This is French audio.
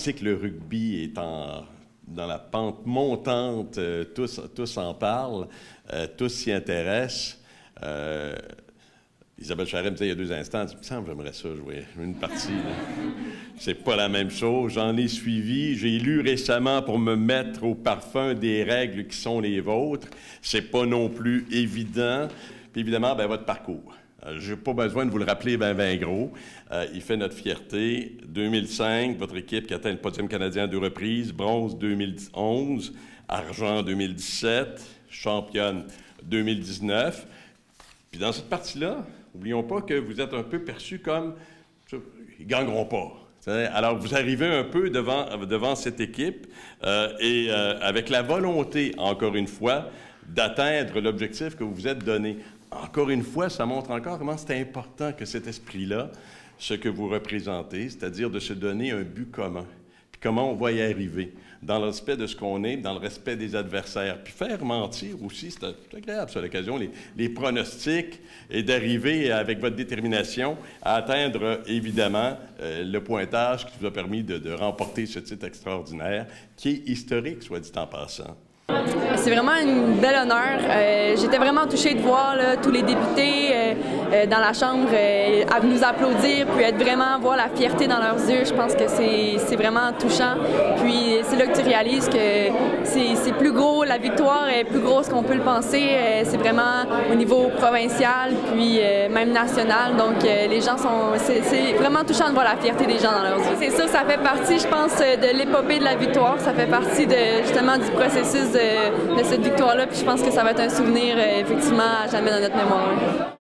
sait que le rugby est dans la pente montante, tous en parlent, tous s'y intéressent. Isabelle Charret me disait il y a 2 instants, il me semble que j'aimerais ça jouer une partie. C'est pas la même chose. J'en ai suivi. J'ai lu récemment pour me mettre au parfum des règles qui sont les vôtres. C'est pas non plus évident. Puis évidemment, ben, votre parcours. Je n'ai pas besoin de vous le rappeler ben gros. Il fait notre fierté. 2005, votre équipe qui atteint le podium canadien à 2 reprises, bronze 2011, argent 2017, championne 2019. Puis dans cette partie-là, n'oublions pas que vous êtes un peu perçu comme « ils ne gagneront pas ». Alors, vous arrivez un peu devant cette équipe et avec la volonté, encore une fois, d'atteindre l'objectif que vous vous êtes donné. Encore une fois, ça montre encore comment c'est important que cet esprit-là, ce que vous représentez, c'est-à-dire de se donner un but commun. Puis comment on va y arriver, dans le respect de ce qu'on est, dans le respect des adversaires. Puis faire mentir aussi, c'est agréable, ça, à l'occasion, les pronostics, et d'arriver avec votre détermination à atteindre, évidemment, le pointage qui vous a permis de remporter ce titre extraordinaire, qui est historique, soit dit en passant. C'est vraiment un bel honneur. J'étais vraiment touchée de voir là, tous les députés dans la Chambre à nous applaudir, puis voir la fierté dans leurs yeux. Je pense que c'est vraiment touchant. Puis c'est là que tu réalises que c'est plus gros, la victoire est plus grosse qu'on peut le penser. C'est vraiment au niveau provincial, puis même national. Donc les gens c'est vraiment touchant de voir la fierté des gens dans leurs yeux. C'est sûr, ça fait partie, je pense, de l'épopée de la victoire. Ça fait partie justement du processus de cette victoire-là, puis je pense que ça va être un souvenir effectivement à jamais dans notre mémoire.